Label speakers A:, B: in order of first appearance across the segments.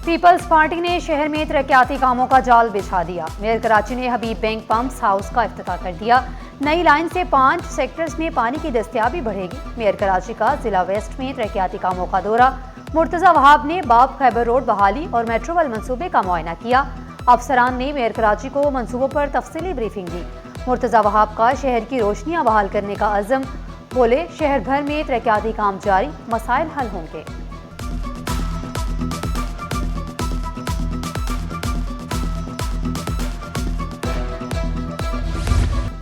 A: Peoples party ने शहर में तरक्याती कामों का जाल बिछा दिया। मेयर कराची ने हबीब बैंक पंप्स हाउस का इफ्तिताह कर दिया। नई लाइन से 5 सेक्टर्स में पानी की दस्तयाबी बढ़ेगी। मेयर कराची का जिला वेस्ट में तरक्याती कामों का दौरा। मुर्तजा वहाब ने बाब खैबर रोड बहाली और मेट्रोवेल मंसूबे का मुआयना किया। अफसरान ने मेयर कराची को मंसूबों पर तफसीली ब्रीफिंग दी। मुर्तजा वहाब का शहर की रोशनियां बहाल करने का अज़म। बोले, शहर भर में तरक्याती काम जारी, मसाइल हल होंगे।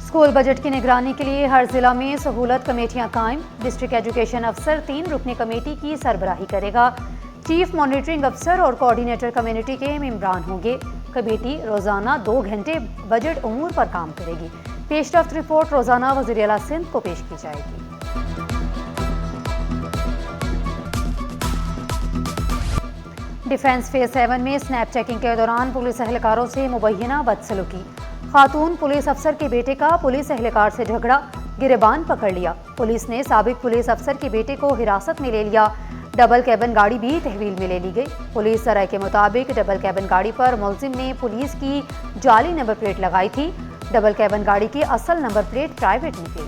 A: स्कूल बजट की निगरानी के लिए हर जिला में सहूलत कमेटियां कायम। डिस्ट्रिक्ट एजुकेशन अफसर 3 रुकनी कमेटी की सरबराही करेगा। चीफ मॉनिटरिंग अफसर और कोऑर्डिनेटर कम्युनिटी के मेंबरान होंगे। कमेटी रोजाना 2 घंटे बजट उमूर पर काम करेगी। पेशरफ्त रिपोर्ट रोजाना वज़ीर आला सिंध को पेश की जाएगी। डिफेंस फेज 7 में स्नैप चेकिंग के दौरान पुलिस एहलकारों से मुबैना बदसलूकी। खातून पुलिस अफसर के बेटे का पुलिस एहलकार से झगड़ा, गिरबान पकड़ लिया। पुलिस ने साबिक पुलिस अफसर के बेटे को हिरासत में ले लिया। डबल कैबिन गाड़ी भी तहवील में ले ली गई। पुलिस सराय के मुताबिक डबल कैबिन गाड़ी पर मुलजिम ने पुलिस की जाली नंबर प्लेट लगाई थी। डबल कैबिन गाड़ी की असल नंबर प्लेट प्राइवेट निकली।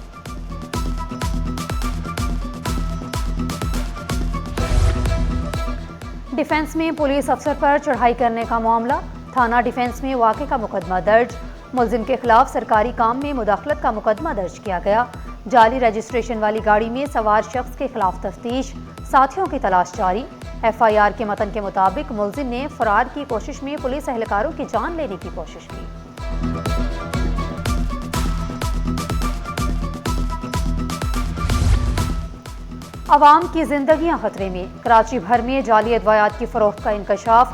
A: डिफेंस में पुलिस अफसर पर चढ़ाई करने का मामला। थाना डिफेंस में वाक़े का मुकदमा दर्ज। मुलजिम के खिलाफ सरकारी काम में मुदाखलत का मुकदमा दर्ज किया गया। जाली रजिस्ट्रेशन वाली गाड़ी में सवार शख्स के खिलाफ तफ्तीश, साथियों की तलाश जारी। FIR के मतन के मुताबिक मुलजिम ने फरार की कोशिश में पुलिस एहलकारों की जान लेने की कोशिश की। अवाम की जिंदगियां खतरे में। कराची भर में जाली अदवायात की फरोख्त का इंकशाफ।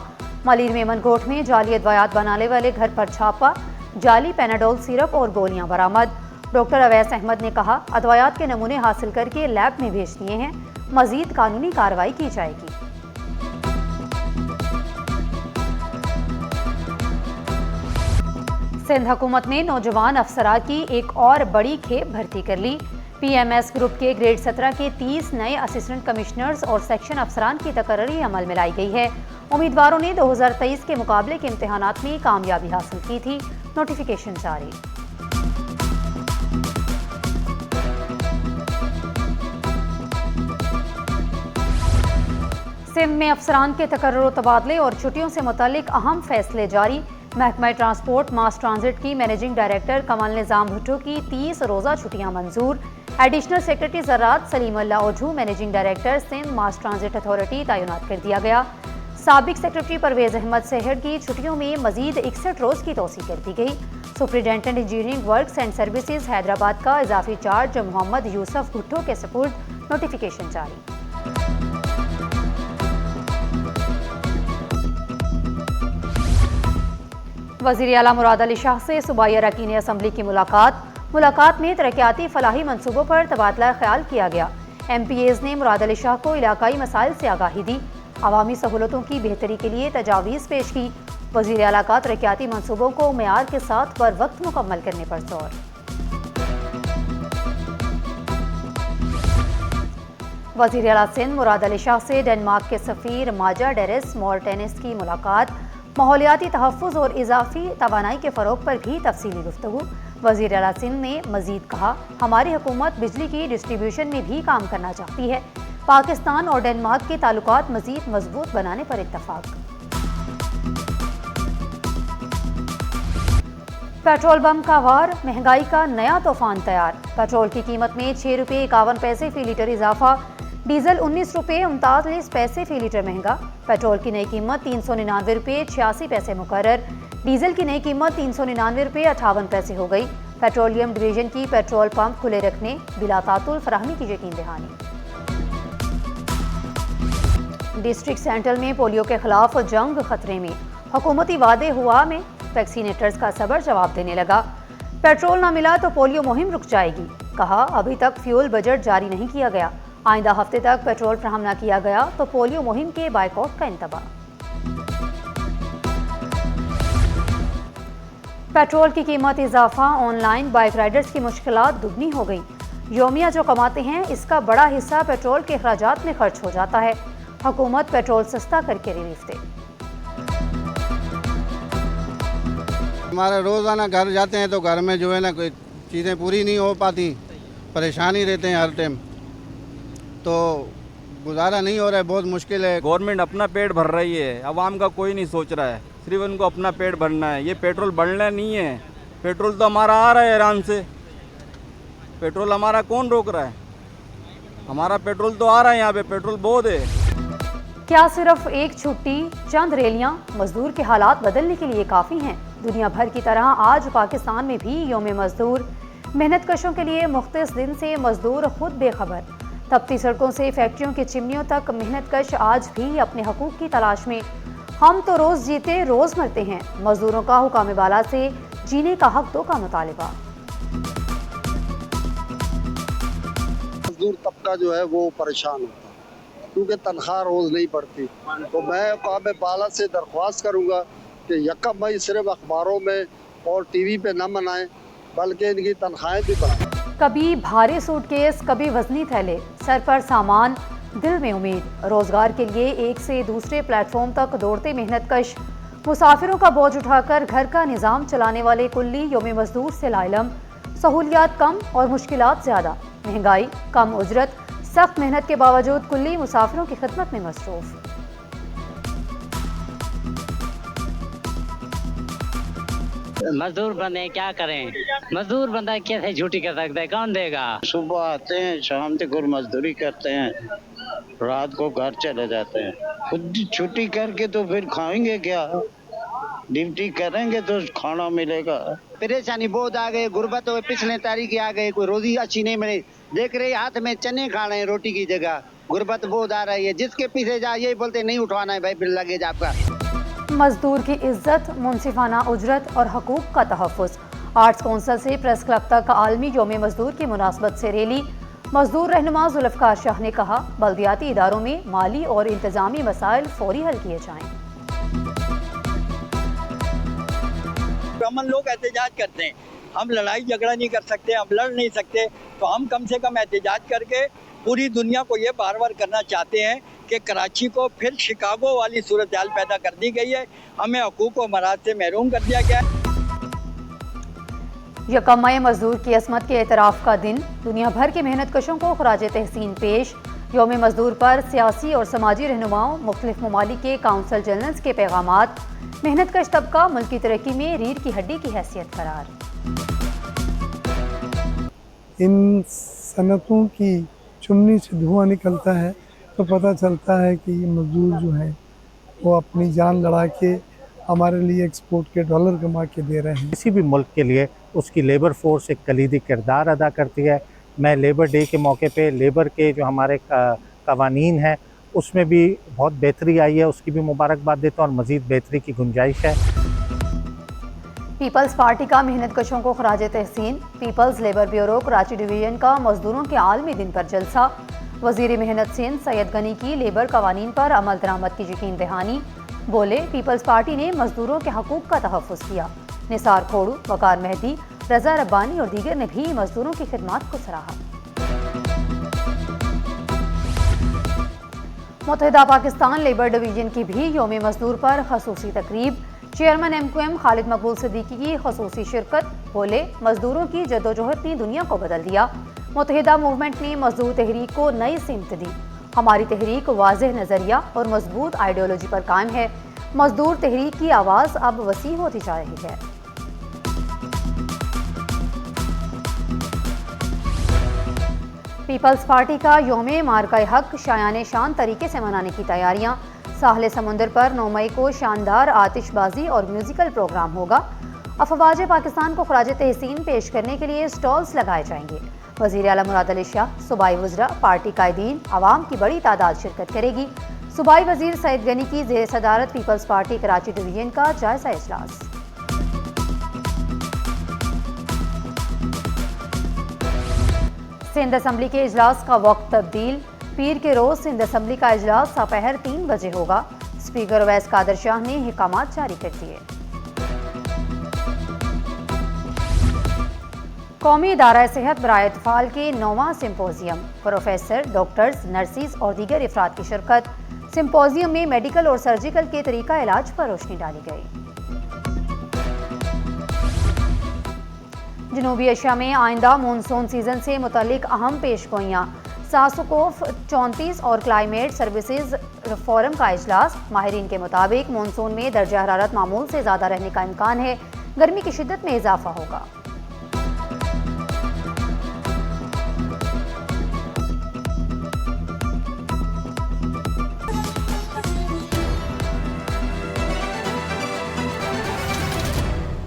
A: मलिर में मनकोट में जाली अदवायात बनाने वाले घर पर छापा। जाली पेनाडोल सिरप और गोलियां बरामद। डॉक्टर अवैस अहमद ने कहा, अदवायात के नमूने हासिल करके लैब में भेज दिए हैं। मजीद कानूनी कार्रवाई की जाएगी। सिंध हुकूमत ने नौजवान अफसरान की एक और बड़ी खेप भर्ती कर ली। PMS ग्रुप के ग्रेड 17 के 30 नए असिस्टेंट कमिश्नर्स और सेक्शन अफसरान की तकर्री अमल में लाई गई है। उम्मीदवारों ने 2023 के मुकाबले के इम्तिहानात में कामयाबी हासिल की थी। नोटिफिकेशन जारी। सिंध में अफसरान के तकर्रुर तबादले और छुट्टियों से मुतालिक अहम फैसले जारी। महकमा ट्रांसपोर्ट मास ट्रांजिट की मैनेजिंग डायरेक्टर कमल निजाम भुट्टो की 30 रोज़ा छुट्टियां मंजूर। एडिशनल सेक्रेटरी ज़राअत Saleem Allah Ojhu managing director Sindh mass transit authority तैनात कर दिया गया। साबिक सेक्रेटरी परवेज अहमद सेहर की छुट्टियों में मजीद 61 रोज़ की तोसी कर दी गई। Superintendent engineering works and services Hyderabad का इजाफी चार्ज मोहम्मद यूसुफ भुट्टो के सपुर्द। नोटिफिकेशन जारी। वज़ीर आला मुराद अली शाह से सूबाई अरकान असम्बली की मुलाकात में तरक्याती फलाही मंसूबों पर तबादला ख्याल किया गया। MPAs ने मुराद अली शाह को इलाकाई मसाइल से आगाही दी। अवामी सहूलतों की बेहतरी के लिए तजावीज़ पेश की। वज़ीर आला का तरक्याती मंसूबों को मेयार के साथ बर वक्त मुकम्मल करने पर जोर। वज़ीर आला सिंध मुराद अली शाह से डेनमार्क के सफ़ीर माजा डेरेस मोर्टेनिस की मुलाकात। माहौलियाती तहफ़्फ़ुज़ और इजाफी तवानाई के फ़रोग़ पर भी तफसीली गुफ्तगू। वज़ीर आला सिंध ने मज़ीद कहा, हमारी हुकूमत बिजली की डिस्ट्रीब्यूशन में भी काम करना चाहती है। पाकिस्तान और डेनमार्क के ताल्लुकात मज़ीद मजबूत बनाने पर इत्तफ़ाक़। पेट्रोल बम का वार, महंगाई का नया तूफान तैयार। पेट्रोल की कीमत में 6 रुपये 51 पैसे फी लीटर इजाफा। डीजल 19 रुपये 39 पैसे फी लीटर महंगा। पेट्रोल की नई कीमत 399 रुपये 86 पैसे मुकर्रर। डीजल की नई कीमत 399 रुपये 58 पैसे हो गई। पेट्रोलियम डिवीजन की पेट्रोल पंप खुले रखने, बिला तातुल फराहमी की यकीन दहानी। डिस्ट्रिक्ट सेंट्रल में पोलियो के खिलाफ जंग खतरे में। हुकूमती वादे हुआ में वैक्सीनेटर्स का सबर जवाब देने लगा। पेट्रोल ना मिला तो पोलियो मुहिम रुक जाएगी। कहा, अभी तक फ्यूल बजट जारी नहीं किया गया। आइंदा हफ्ते तक पेट्रोल फ्राहम न किया गया तो पोलियो मुहिम के बायकॉट का इंतबाह। पेट्रोल की कीमत इजाफा, ऑनलाइन बाइक राइडर्स की मुश्किलात दुगनी हो गई। योमिया जो कमाते हैं इसका बड़ा हिस्सा पेट्रोल के अखराजात में खर्च हो जाता है। हुकूमत पेट्रोल सस्ता करके रिलीफ दे।
B: हमारे रोज़ाना घर जाते हैं तो घर में जो है ना कोई चीज़ें पूरी नहीं हो पाती, परेशान ही रहते हैं हर टाइम, तो गुजारा नहीं हो रहा है, बहुत मुश्किल है।
C: गवर्नमेंट अपना पेट भर रही है, आवाम का कोई नहीं सोच रहा है, सिर्फ उनको अपना पेट भरना है। ये पेट्रोल बढ़ना नहीं है, पेट्रोल तो हमारा आ रहा है ईरान से, पेट्रोल हमारा कौन रोक रहा है? हमारा पेट्रोल तो आ रहा है, यहाँ पे पेट्रोल बहुत है।
A: क्या सिर्फ एक छुट्टी, चंद रैलियां मजदूर के हालात बदलने के लिए काफ़ी हैं? दुनिया भर की तरह आज पाकिस्तान में भी यौम मजदूर। मेहनत कशों के लिए मुख्तलिफ दिन से मजदूर खुद बेखबर। तपती सड़कों से फैक्ट्रियों की चिमनियों तक मेहनत कश आज भी अपने हकूक़ की तलाश में। हम तो रोज़ जीते रोज़ मरते हैं, मजदूरों का हुकाम बाला से जीने का हक दो का मुतालिबा।
D: मजदूर तबका जो है वो परेशान होता है क्योंकि तनख्वाह रोज़ नहीं पड़ती। तो मैं हुकाम बाला से दरख्वास्त करूँगा कि 1 मई सिर्फ अखबारों में और टीवी पे न मनाएं, बल्कि इनकी तनख्वाहें भी बढ़ाएं।
A: कभी भारी सूटकेस, कभी वजनी थैले, सर पर सामान, दिल में उम्मीद। रोजगार के लिए एक से दूसरे प्लेटफॉर्म तक दौड़ते मेहनत कश मुसाफिरों का बोझ उठाकर घर का निज़ाम चलाने वाले कुल्ली यौम मजदूर से लाइलम। सहूलियात कम और मुश्किलात ज़्यादा, महंगाई, कम उजरत, सख्त मेहनत के बावजूद कुल्ली मुसाफिरों की खिदमत में मसरूफ।
E: मजदूर बंदे क्या करें? मजदूर बंदा कैसे छुट्टी कर सकता है? कौन देगा?
F: सुबह आते हैं, शाम तक और मजदूरी करते हैं, रात को घर चले जाते हैं। खुद छुट्टी करके तो फिर खाएंगे क्या? ड्यूटी करेंगे तो खाना मिलेगा।
G: परेशानी बहुत आ गई, गुर्बत हो, पिछले तारीख आ गए, कोई रोजी अच्छी नहीं मिली। देख रहे हाथ में चने खा रहे हैं रोटी की जगह, गुर्बत बहुत आ रही है। जिसके पीछे जा यही बोलते नहीं उठवाना है भाई, बिल लगेज आपका।
A: मजदूर की इज्जत, मुनसिफाना उजरत और हकूक का तहफ़्फ़ुज़। आर्ट्स कौंसिल से प्रेस क्लब तक आलमी यौम मजदूर की मुनासबत से रैली। मजदूर रहनुमा जुल्फ़कार शाह ने कहा, बल्दियाती इदारों में माली और इंतज़ामी मसाइल फौरी हल किए जाएँ।
H: अमन लोग एहतजाज करते हैं, हम लड़ाई झगड़ा नहीं कर सकते, हम लड़ नहीं सकते, तो हम कम से कम एहतजाज करके पूरी दुनिया को ये बार बार करना चाहते हैं कि कराची को फिर शिकागो वाली सूरत हाल पैदा कर दी गई है, हमें हकूक़ व मराद से महरूम कर दिया गया है।
A: 1 मई मजदूर की असमत के एतराफ़ का दिन। दुनिया भर के मेहनत कशों को खराज तहसीन पेश। यौम मजदूर पर सियासी और समाजी रहनुमाओं, मुख्तलिफ ममालिक के काउंसिल जनरल्स के पैगामात। मेहनत कश तबका मुल्क की तरक्की में रीढ़ की हड्डी की हैसियत करार।
I: इन सनतों की चुमनी से धुआं निकलता है तो पता चलता है कि ये मजदूर जो हैं वो अपनी जान लड़ा के हमारे लिए एक्सपोर्ट के डॉलर कमा के दे रहे हैं।
J: किसी भी मुल्क के लिए उसकी लेबर फोर्स एक कलीदी किरदार अदा करती है। मैं लेबर डे के मौके पे लेबर के जो हमारे कवानीन हैं उसमें भी बहुत बेहतरी आई है, उसकी भी मुबारकबाद देता हूँ और मज़ीद बेहतरी की गुंजाइश है।
A: पीपल्स पार्टी का मेहनत कशों को खराज तहसीन। People's labour bureau Karachi division का मजदूरों के आलमी दिन पर जलसा। वज़ीर मेहनत सिंध सैयद गनी की लेबर कवानीन पर अमल दरामद की यकीन दहानी। बोले, पीपल्स पार्टी ने मजदूरों के हकूक़ का तहफ़्फ़ुज़ किया। निसार खोड़ू, वकार मेहदी, रजा रब्बानी और दीगर ने भी मजदूरों की खिदमत को सराहा। मुत्तहिदा पाकिस्तान लेबर डिवीजन की भी यौम मजदूर पर खसूसी तकरीब। चेयरमैन MQM खालिद मकबूल सिद्दीकी की खसूसी शिरकत। बोले, मजदूरों की जद्दोजहद ने दुनिया को बदल दिया। मुत्तहिदा मूवमेंट ने मजदूर तहरीक को नई सिमत दी। हमारी तहरीक वाज़ेह नज़रिया और मजबूत आइडियोलॉजी पर कायम है। मजदूर तहरीक की आवाज़ अब वसी होती जा रही है। पीपल्स पार्टी का यौम मार्का हक शायान शान तरीके से मनाने की तैयारियां। साहले समुंदर पर 9 मई को शानदार आतिशबाजी और म्यूजिकल प्रोग्राम होगा। अफवाज पाकिस्तान को खराज तहसीन पेश करने के लिए स्टॉल्स लगाए जाएंगे। वज़ीर आला मुराद अली शाह, सूबाई वज़रा, पार्टी कायदीन, आवाम की बड़ी तादाद शिरकत करेगी। सूबाई वज़ीर सैयद गनी की ज़ेर सदारत पीपल्स पार्टी कराची डिवीजन का जायजा इजलास। सिंध असम्बली के इजलास का वक्त तब्दील। पीर के रोज सिंध असम्बली का इजलास दोपहर 3 बजे होगा। स्पीकर अवैस कादर शाह ने हिकामात जारी कर दिए। कौमी इदारा सेहत बराए इत्फाल के 9वां सिम्पोजियम। प्रोफेसर, डॉक्टर्स, नर्सिस और दीगर अफराद की शिरकत। सिम्पोजियम में मेडिकल और सर्जिकल के तरीका इलाज पर रोशनी डाली गई। जनूबी एशिया में आइंदा मानसून सीजन से मुतालिक अहम पेशगोइयाँ, सासुकोफ 34 और क्लाइमेट सर्विसेज फोरम का इजलास। माहिरीन के मुताबिक मानसून में दर्जा हरारत मामूल से ज़्यादा रहने का इम्कान है, गर्मी की शिद्दत में इजाफा होगा।